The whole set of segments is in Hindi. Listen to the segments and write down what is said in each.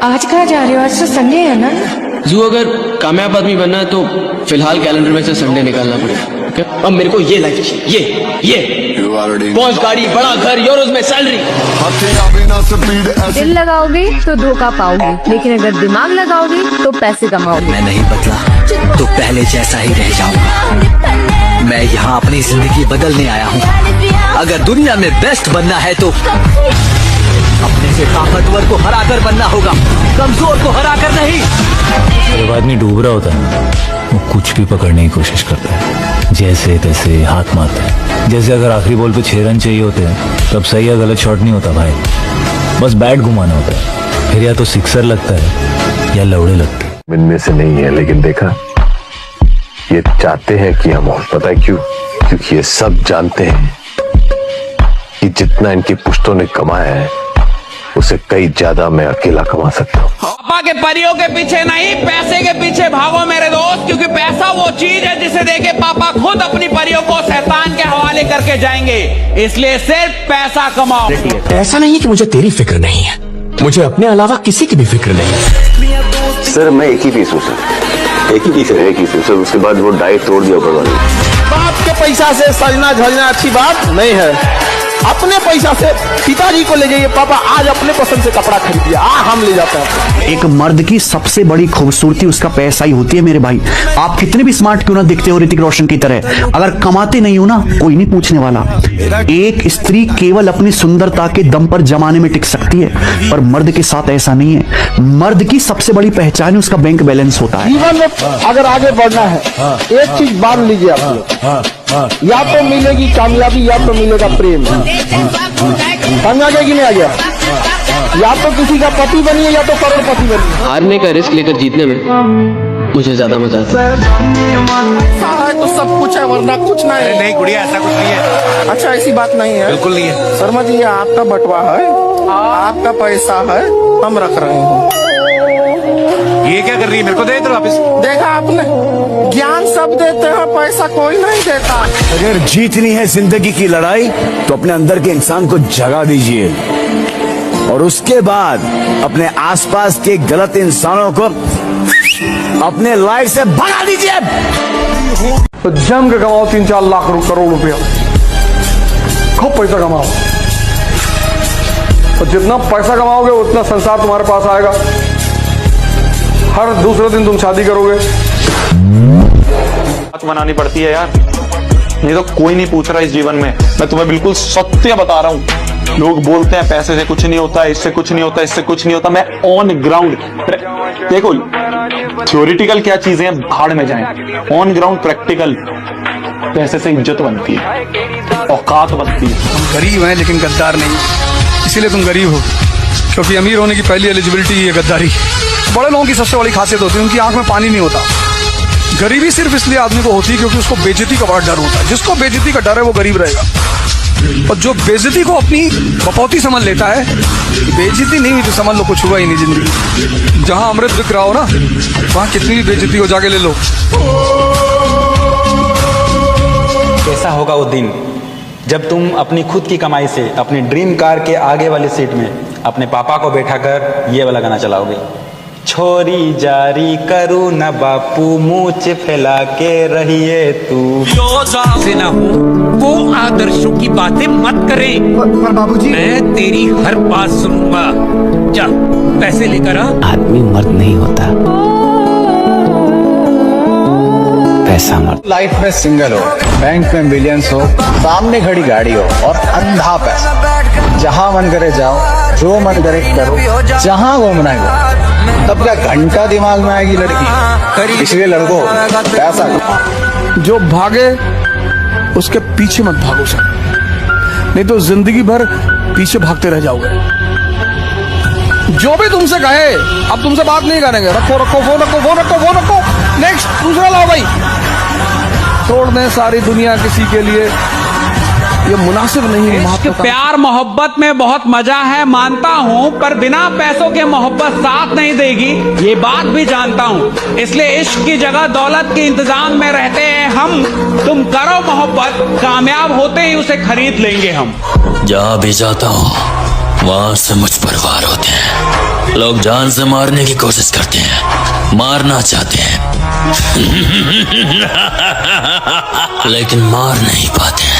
आज कहाँ जा रहे हो? आज तो संडे है ना। जू अगर कामयाब आदमी बनना है तो फिलहाल कैलेंडर में से संडे निकालना पड़ेगा। अब मेरे को ये लाइफ चाहिए, ये पहुंच गाड़ी, बड़ा घर, यूरोज में सैलरी। दिल लगाओगे तो धोखा पाओगे, लेकिन अगर दिमाग लगाओगे तो पैसे कमाओगे। मैं नहीं बदला तो पहले जैसा ही रह जाऊंगा। मैं यहाँ अपनी जिंदगी बदलने आया हूँ। अगर दुनिया में बेस्ट बनना है तो अपने से ताकतवर को हराकर बनना होगा, कमजोर को हराकर नहीं। जब आदमी डूब रहा होता है वो कुछ भी पकड़ने की कोशिश करता है, जैसे तैसे हाथ मारता है। जैसे अगर आखिरी बॉल पे 6 रन चाहिए होते हैं तब सही या गलत शॉट नहीं होता भाई, बस बैट घुमाना होता है। फिर या तो सिक्सर लगता है या लौड़े लगते हैं। इनमें से नहीं है, लेकिन देखा ये चाहते हैं कि हम, और पता है क्यों? क्योंकि ये सब जानते हैं कि जितना इनकी पुश्तों ने कमाया है उसे कई ज्यादा मैं अकेला कमा सकता हूँ। पापा के परियों के पीछे नहीं, पैसे के पीछे भागो मेरे दोस्त, क्योंकि पैसा वो चीज है जिसे देके पापा खुद अपनी परियों को शैतान के हवाले करके जाएंगे। इसलिए सिर्फ पैसा कमाओ। ऐसा नहीं है कि मुझे तेरी फिक्र नहीं है, मुझे अपने अलावा किसी की भी फिक्र नहीं है। सर मैं एक ही पीस हूँ सर, एक ही पीस है, एक ही पीस। सर उसके बाद वो डाइट तोड़ दिया ऊपर वाले। बाप के पैसा से सजना झलना अच्छी बात नहीं है। अपने पैसा से पिताजी को ले जाइए, पापा आज अपने पसंद से कपड़ा खरीदिए, हम ले जाते हैं। एक मर्द की सबसे बड़ी खूबसूरती उसका पैसा ही होती है मेरे भाई। आप कितने भी स्मार्ट क्यों ना दिखते हो ऋतिक रोशन की तरह, अगर कमाते नहीं हो ना कोई नहीं पूछने वाला। एक स्त्री केवल अपनी सुंदरता के दम पर जमाने में टिक सकती है, पर मर्द के साथ ऐसा नहीं है। मर्द की सबसे बड़ी पहचान उसका बैंक बैलेंस होता है। जीवन में अगर आगे बढ़ना है एक चीज मान लीजिए आप लोग, या तो मिलेगी कामयाबी या तो मिलेगा प्रेम। समझ गए कि नहीं आ गया? या तो किसी का पति बनिए या तो करोड़पति बनिए। हारने का रिस्क लेकर जीतने में मुझे ज्यादा मजा आता है। तो सब कुछ है वरना कुछ नहीं है। नहीं गुड़िया, ऐसा कुछ नहीं है। अच्छा ऐसी बात नहीं है, बिल्कुल नहीं है। शर्मा जी ये आपका बटवा है, आपका पैसा है, हम रख रहे हैं। ये क्या कर रही है? मेरे को दे दो वापस। देखा आपने, ज्ञान सब देते हैं, पैसा कोई नहीं देता। अगर जीतनी है जिंदगी की लड़ाई तो अपने अंदर के इंसान को जगा दीजिए और उसके बाद अपने आसपास के गलत इंसानों को अपने लाइफ से भगा दीजिए। तो जम के कमाओ 3-4 लाख करोड़ रुपया, खूब पैसा कमाओ, और जितना पैसा कमाओगे उतना संसार तुम्हारे पास आएगा। हर दूसरे दिन तुम शादी करोगे। मनानी पड़ती है यार, नहीं तो कोई नहीं पूछ रहा इस जीवन में। मैं तुम्हें बिल्कुल सत्य बता रहा हूँ। लोग बोलते हैं पैसे से कुछ नहीं होता, इससे कुछ नहीं होता, इससे कुछ नहीं होता। मैं ऑन ग्राउंड देखो, थ्योरिटिकल क्या चीजें हैं भाड़ में जाएं, ऑन ग्राउंड प्रैक्टिकल पैसे से इज्जत बनती है, औकात बनती है। हम गरीब हैं लेकिन गद्दार नहीं, इसीलिए तुम गरीब हो, क्योंकि अमीर होने की पहली एलिजिबिलिटी है गद्दारी। बड़े लोगों की सबसे बड़ी खासियत होती है उनकी आंख में पानी नहीं होता। गरीबी सिर्फ इसलिए आदमी को होती है क्योंकि उसको बेइज्जती का बड़ा डर होता है। जिसको बेइज्जती का डर है वो गरीब रहेगा, और जो बेइज्जती को अपनी बपौती समझ लेता है, बेइज्जती नहीं हुई तो समझ लो कुछ हुआ ही नहीं जिंदगी। जहां अमृत बिक रहा हो ना वहां कितनी भी बेइज्जती हो जाके ले लो। कैसा होगा वो दिन जब तुम अपनी खुद की कमाई से अपनी ड्रीम कार के आगे वाली सीट में अपने पापा को बैठा कर ये वाला गाना चलाओगे। छोरी जारी करूँ न बापू, मूंछ फैला के रहिए तू। से ना हो वो आदर्शों की बातें मत करें। पर बाबूजी मैं तेरी हर बात सुनूंगा। जा पैसे लेकर आ। आदमी मर्द नहीं होता, पैसा मर्द। लाइफ में सिंगल हो, बैंक में मिलियंस हो, सामने खड़ी गाड़ी हो और अंधा पैसा, जहां मन करे जाओ, जो मन करे करो, जहां घूमना है तब क्या घंटा दिमाग में आएगी लड़की। इसलिए लड़कों पैसा जो भागे उसके पीछे मत भागो सर, नहीं तो जिंदगी भर पीछे भागते रह जाओगे। जो भी तुमसे कहे अब तुमसे बात नहीं करेंगे, रखो रखो फोन रखो फोन रखो फोन रखो, नेक्स्ट दूसरा लाओ भाई। छोड़ दें सारी दुनिया किसी के लिए, ये मुनासिब नहीं है। प्यार मोहब्बत में बहुत मजा है मानता हूँ, पर बिना पैसों के मोहब्बत साथ नहीं देगी, ये बात भी जानता हूँ। इसलिए इश्क की जगह दौलत के इंतजाम में रहते हैं हम। तुम करो मोहब्बत, कामयाब होते ही उसे खरीद लेंगे हम। जहाँ भी जाता हूँ वहां से मुझ पर वार होते हैं। लोग जान से मारने की कोशिश करते हैं, मारना चाहते हैं लेकिन मार नहीं पाते हैं।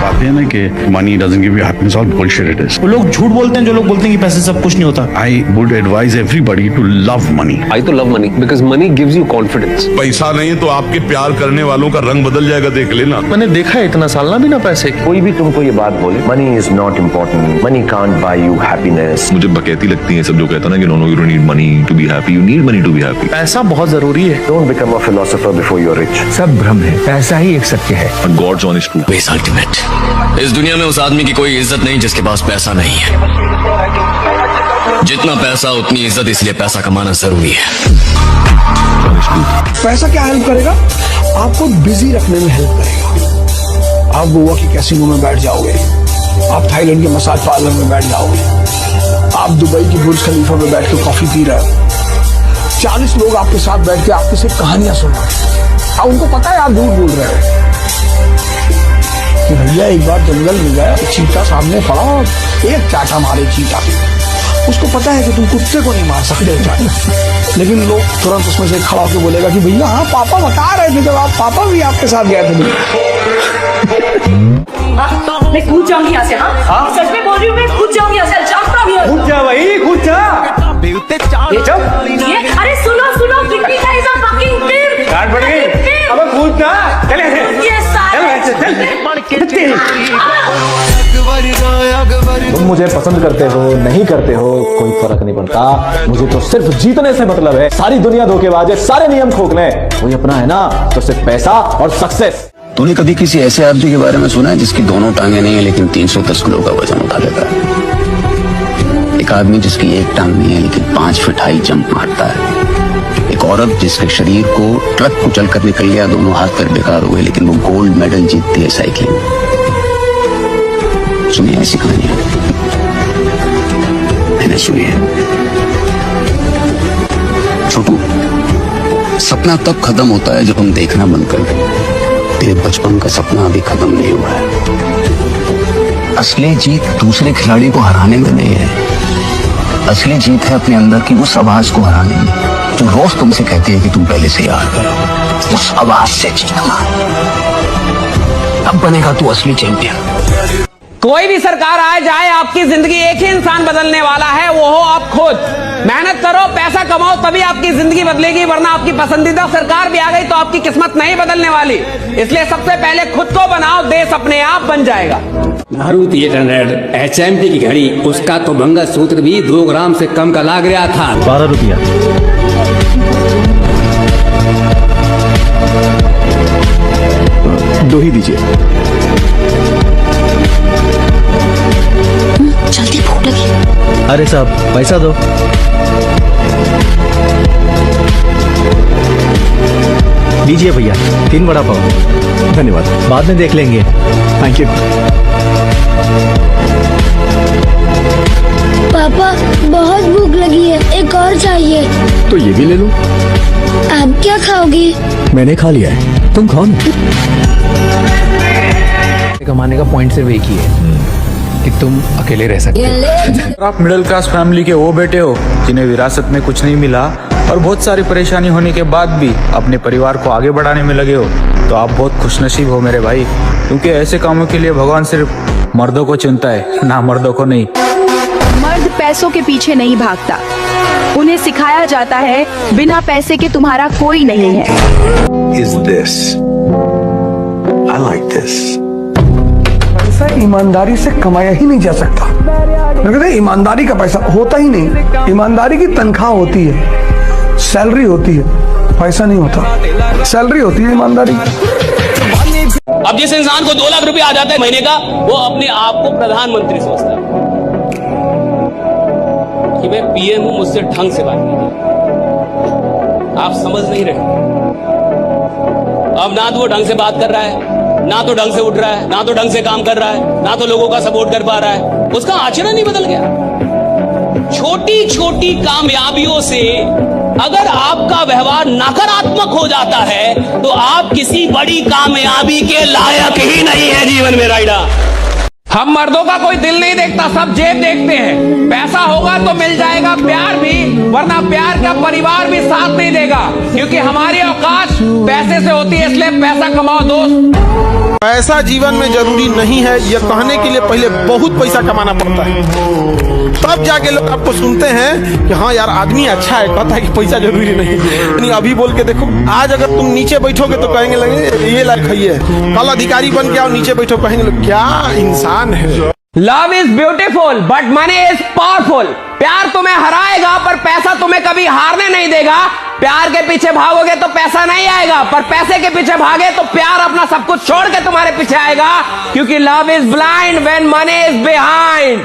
बात है ना कि money doesn't give you happiness, all bullshit it is. वो लोग झूठ बोलते हैं जो लोग बोलते हैं कि पैसे सब कुछ नहीं होता। I would advise everybody to love money. I तो love money because money gives you confidence. पैसा नहीं तो आपके प्यार करने वालों का रंग बदल जाएगा, देख लेना। मैंने देखा है इतना साल ना बिना पैसे। कोई भी तुमको ये बात बोले money is not important, money can't buy you happiness. मुझे बकैती लगती है सब जो कहता ना कि no you don't need money to be happy, you need money to be happy. पैसा बहुत जरूरी है। Don't become a philosopher before you are rich. सब भ्रम है, पैसा ही एक सत्य है। God's honest truth base ultimate. इस दुनिया में उस आदमी की कोई इज्जत नहीं जिसके पास पैसा नहीं है। जितना पैसा उतनी इज्जत, इसलिए पैसा कमाना जरूरी है। पैसा क्या हेल्प करेगा? आपको बिजी रखने में हेल्प करेगा। आप गोवा के कैसीनो में बैठ जाओगे, आप थाईलैंड के मसाज पार्लर में बैठ जाओगे, आप दुबई के बुर्ज खलीफा में बैठ के कॉफी पी रहे हो, 40 लोग आपके साथ बैठ के आपके सिर्फ कहानियां सुन रहे हैं। उनको पता है आप झूठ बोल रहे हो कि भैया एक बार जंगल में गया, चीता सामने पड़ा और एक चाटा मारे चीता। उसको पता है कि तुम कुत्ते को नहीं मार सकते, लेकिन लोग तुरंत उसमें से खड़ा होकर बोलेगा कि भैया हाँ पापा बता रहे थे जब आप पापा भी आपके साथ गए थे। मैं कूद जाऊंगी यहाँ से। हाँ सच में बोल रही हूँ, मैं कूद जाऊंगी यहाँ से। जानता भी कूद जा भाई, कूद जा। अरे सुनो सुनो, कितनी का इज अ फकिंग फिल्म। गाड़ पड़ गई, अब कूद ना। चले तुम मुझे पसंद करते हो नहीं करते हो कोई फर्क नहीं पड़ता, मुझे तो सिर्फ जीतने से मतलब है। सारी दुनिया धोखेबाज है, सारे नियम खोखले हैं, कोई अपना है ना तो सिर्फ पैसा और सक्सेस। तूने कभी किसी ऐसे आदमी के बारे में सुना है जिसकी दोनों टांगे नहीं है लेकिन 310 किलो का वजन उठा लेता है? एक आदमी जिसकी एक टांग नहीं है लेकिन 5 फीट हाई जंप मारता है। एक औरत जिसके शरीर को ट्रक कुचल कर निकल गया, दोनों हाथ पैर बेकार हुए लेकिन वो गोल्ड मेडल जीतती है साइकिलिंग में। सुनिए ऐसी कहानियां, मैंने सुनी है। छोटू, सपना तब खत्म होता है जब हम देखना बंद कर दें। तेरे बचपन का सपना अभी खत्म नहीं हुआ है। असली जीत दूसरे खिलाड़ी को हराने में नहीं है, असली जीत है अपने अंदर की उस आवाज को हराने में जो रोज तुमसे कहती है कि तुम पहले से यार करो। उस आवाज से जीतना, अब बनेगा तू असली चैंपियन। कोई भी सरकार आए जाए, आपकी जिंदगी एक ही इंसान बदलने वाला है, वो हो आप खुद। मेहनत करो, पैसा कमाओ, तभी आपकी जिंदगी बदलेगी, वरना आपकी पसंदीदा सरकार भी आ गई तो आपकी किस्मत नहीं बदलने वाली। इसलिए सबसे पहले खुद को बनाओ, देश अपने आप बन जाएगा। मारुति 800 HMT की घड़ी, उसका तो मंगलसूत्र भी 2 ग्राम से कम का लाग रहा था। 12 रुपया। दो ही दीजिए। जल्दी भूख लगी। अरे साहब पैसा दो। लीजिए भैया, 3 वड़ा पाव। धन्यवाद, बाद में देख लेंगे। Thank you. पापा बहुत भूख लगी है, एक और चाहिए। तो ये भी ले लो। आप क्या खाओगी? मैंने खा लिया है, तुम खाओ ना। कमाने का पॉइंट सिर्फ एक ही है कि तुम अकेले रह सकते हो। आप मिडिल क्लास फैमिली के वो बेटे हो जिन्हें विरासत में कुछ नहीं मिला और बहुत सारी परेशानी होने के बाद भी अपने परिवार को आगे बढ़ाने में लगे हो, तो आप बहुत खुशनसीब हो मेरे भाई, क्योंकि ऐसे कामों के लिए भगवान सिर्फ मर्दों को चुनता है, ना मर्दों को नहीं। मर्द पैसों के पीछे नहीं भागता, उन्हें सिखाया जाता है बिना पैसे के तुम्हारा कोई नहीं है। Is this? I like this. पैसा ईमानदारी से कमाया ही नहीं जा सकता। मैं कहता ईमानदारी का पैसा होता ही नहीं। ईमानदारी की तनख्वाह होती है, सैलरी होती है, पैसा नहीं होता। सैलरी होती है ईमानदारी। अब जिस इंसान को 2 लाख रुपए आ जाता है महीने का, वो अपने आप को प्रधानमंत्री समझता है कि मैं पीएम हूं, मुझसे ढंग से बात कीजिए। आप समझ नहीं रहे। अब ना तो वो ढंग से बात कर रहा है, ना तो ढंग से उठ रहा है, ना तो ढंग से काम कर रहा है, ना तो लोगों का सपोर्ट कर पा रहा है। उसका आचरण ही बदल गया। छोटी छोटी कामयाबियों से अगर आपका व्यवहार नकारात्मक हो जाता है तो आप किसी बड़ी कामयाबी के लायक ही नहीं है जीवन में। राइडा हम मर्दों का कोई दिल नहीं देखता, सब जेब देखते हैं। पैसा होगा तो मिल जाएगा प्यार भी, वरना प्यार का परिवार भी साथ नहीं देगा, क्योंकि हमारी औकात पैसे से होती है, इसलिए पैसा कमाओ दोस्त। पैसा जीवन में जरूरी नहीं है, यह कहने के लिए पहले बहुत पैसा कमाना पड़ता है, तब जाके लोग आपको सुनते हैं कि हाँ यार आदमी अच्छा है, कहता है कि पैसा जरूरी नहीं है। अभी बोल के देखो, आज अगर तुम नीचे बैठोगे तो कहेंगे लगे ये लायक है, कल अधिकारी बन के आओ नीचे बैठो कहेंगे लोग क्या इंसान है। Love is beautiful but money is powerful. प्यार तुम्हें हराएगा पर पैसा तुम्हें कभी हारने नहीं देगा। प्यार के पीछे भागोगे तो पैसा नहीं आएगा, पर पैसे के पीछे भागे तो प्यार अपना सब कुछ छोड़ के तुम्हारे पीछे आएगा, क्योंकि love is blind when money is behind.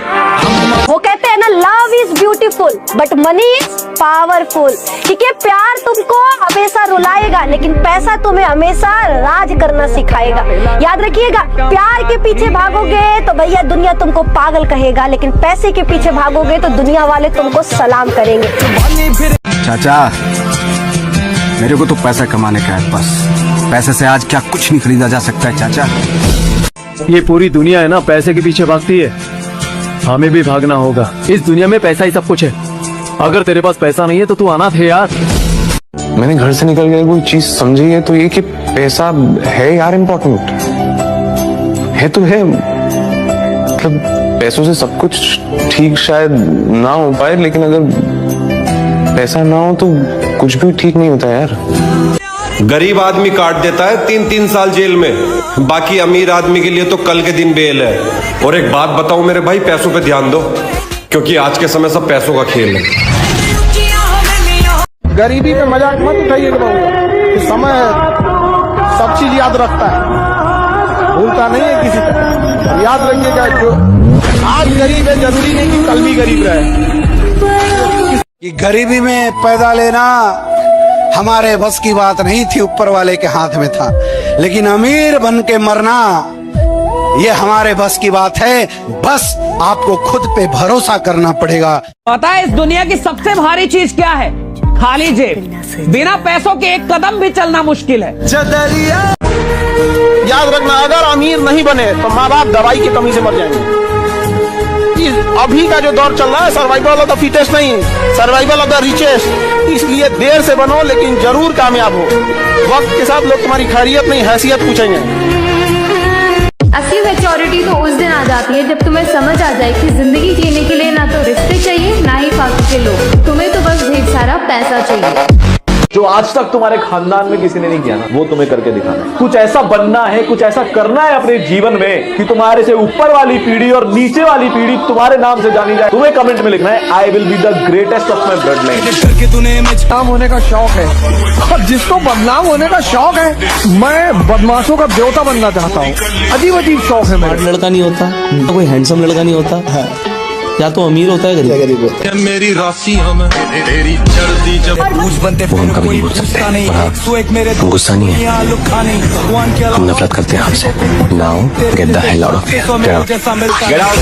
वो कहते हैं ना, love is beautiful but money is powerful. क्योंकि प्यार तुमको हमेशा रुलाएगा, लेकिन पैसा तुम्हें हमेशा राज करना सिखाएगा। याद रखिएगा, प्यार के पीछे भागोगे तो भैया दुनिया तुमको पागल कहेगा, लेकिन पैसे के पीछे भागोगे तो दुनिया वाले तुमको सलाम करेंगे। चाचा, मेरे को तो पैसा कमाने का है बस। पैसे से आज क्या कुछ नहीं खरीदा जा सकता है चाचा। ये पूरी दुनिया है ना पैसे के पीछे भागती है, हमें भी भागना होगा। इस दुनिया में पैसा ही सब कुछ है। अगर तेरे पास पैसा नहीं है तो तू अनाथ है यार। मैंने घर से निकल के कोई चीज समझी है तो ये कि पैसा है यार इम्पोर्टेंट है, तो है। मतलब पैसों से सब कुछ ठीक शायद ना हो पाए, लेकिन अगर पैसा ना हो तो कुछ भी ठीक नहीं होता यार। गरीब आदमी काट देता है 3-3 साल जेल में, बाकी अमीर आदमी के लिए तो कल के दिन बेल है। और एक बात बताऊं मेरे भाई, पैसों पे ध्यान दो, क्योंकि आज के समय सब पैसों का खेल है। गरीबी पे मजाक मत उठाइए, समय है, सब चीज याद रखता है, भूलता नहीं है किसी का। याद रखिएगा, जो आज गरीब है जरूरी नहीं कि कल भी गरीब रहे। कि गरीबी में पैदा लेना हमारे बस की बात नहीं थी, ऊपर वाले के हाथ में था, लेकिन अमीर बन के मरना ये हमारे बस की बात है। बस आपको खुद पे भरोसा करना पड़ेगा। पता है इस दुनिया की सबसे भारी चीज क्या है? खाली जेब। बिना पैसों के एक कदम भी चलना मुश्किल है। याद रखना, अगर अमीर नहीं बने तो माँ बाप दवाई की कमी से मर जाएंगे। अभी का जो दौर चल रहा है, सर्वाइवल ऑफ द फिटेस्ट नहीं, सर्वाइवल ऑफ द रिचेस्ट। इसलिए देर से बनो लेकिन जरूर कामयाब हो। वक्त के साथ लोग तुम्हारी खैरियत नहीं हैसियत पूछेंगे। असली मैच्योरिटी तो उस दिन आ जाती है जब तुम्हें समझ आ जाए कि जिंदगी जीने के लिए ना तो रिश्ते चाहिए ना ही फालतू के लोग, तुम्हें तो बस ढेर सारा पैसा चाहिए। जो आज तक तुम्हारे खानदान में किसी ने नहीं किया ना, वो तुम्हें करके दिखाना। कुछ ऐसा बनना है, कुछ ऐसा करना है अपने जीवन में कि तुम्हारे से ऊपर वाली पीढ़ी और नीचे वाली पीढ़ी तुम्हारे नाम से जानी जाए। तुम्हें कमेंट में लिखना है, I will be the greatest of my blood line. बदनाम होने का शौक है, और जिसको बदनाम होने का शौक है, मैं बदमाशों का देवता बनना चाहता हूँ। अजीब अजीब शौक है मेरा। लड़का नहीं होता, कोई हैंडसम लड़का नहीं होता, या तो अमीर होता है गरीब होता है। मेरी राशि हम तेरी चढ़ती जब वो हम कभी नहीं बोल सकते, हम गुस्सा नहीं है, हम नफरत करते हैं आपसे। Now get the hell out of here, get out.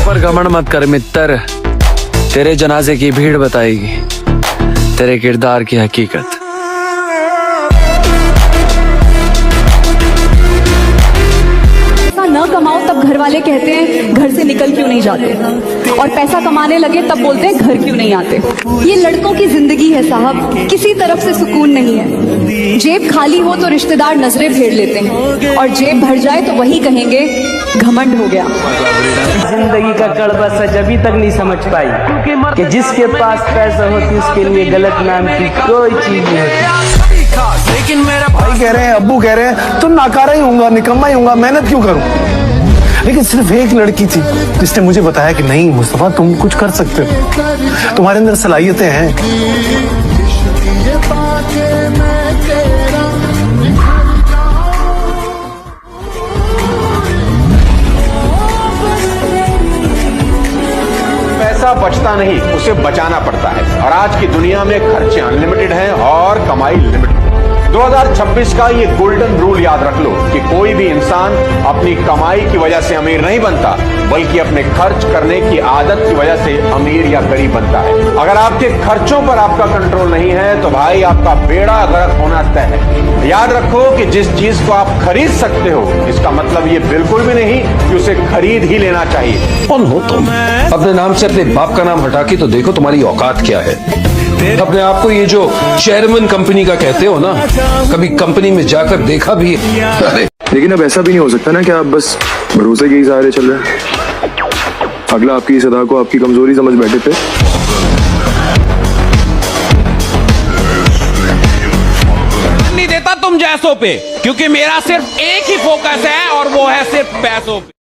पर घमंड मत कर मित्र, तेरे जनाजे की भीड़ बताएगी तेरे किरदार की हकीकत। न कमाओ तब घर वाले कहते हैं घर से निकल क्यों नहीं जाते, और पैसा कमाने लगे तब बोलते हैं घर क्यों नहीं आते। ये लड़कों की जिंदगी है साहब, किसी तरफ से सुकून नहीं है। जेब खाली हो तो रिश्तेदार नजरें फेर लेते हैं, और जेब भर जाए तो वही कहेंगे घमंड हो गया। जिंदगी का कड़वा सच अभी तक नहीं समझ पाई कि जिसके पास पैसा होती उसके लिए गलत नाम की कोई चीज नहीं होती। लेकिन मेरा भाई कह रहे हैं, अब्बू कह रहे हैं, तो नाकारा ही होऊंगा, निकम्मा ही होऊंगा, मेहनत क्यों करूं। लेकिन सिर्फ एक लड़की थी जिसने मुझे बताया कि नहीं मुस्तफा, तुम कुछ कर सकते हो, तुम्हारे अंदर सलाहियतें हैं। पैसा बचता नहीं, उसे बचाना पड़ता है। और आज की दुनिया में खर्चे अनलिमिटेड हैं और कमाई लिमिटेड। 2026 का ये गोल्डन रूल याद रख लो कि कोई भी इंसान अपनी कमाई की वजह से अमीर नहीं बनता, बल्कि अपने खर्च करने की आदत की वजह से अमीर या गरीब बनता है। अगर आपके खर्चों पर आपका कंट्रोल नहीं है तो भाई आपका बेड़ा गर्क होना तय है। याद रखो कि जिस चीज को आप खरीद सकते हो, इसका मतलब ये बिल्कुल भी नहीं कि उसे खरीद ही लेना चाहिए। कौन हो तुम? अपने नाम से अपने बाप का नाम हटा के तो देखो तुम्हारी औकात क्या है। अपने आप को ये जो चेयरमैन कंपनी का कहते हो ना, कभी कंपनी में जाकर देखा भी है? अरे लेकिन अब ऐसा भी नहीं हो सकता ना कि आप बस भरोसे के ही सहारे चल रहे हैं। अगला आपकी इस अदा को आपकी कमजोरी समझ बैठे थे। नहीं देता तुम जैसों पे, क्योंकि मेरा सिर्फ एक ही फोकस है और वो है सिर्फ पैसों पे।